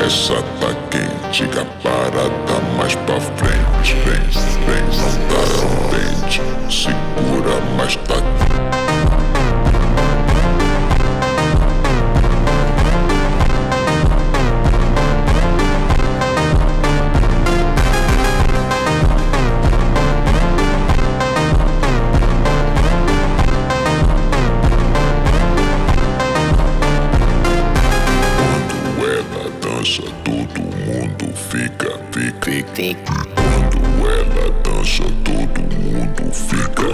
essa tá quente, a parada mais pra frente. Vem, não tá contente, segura, mas tá. Todo mundo fica. Quando ela dança, todo mundo fica.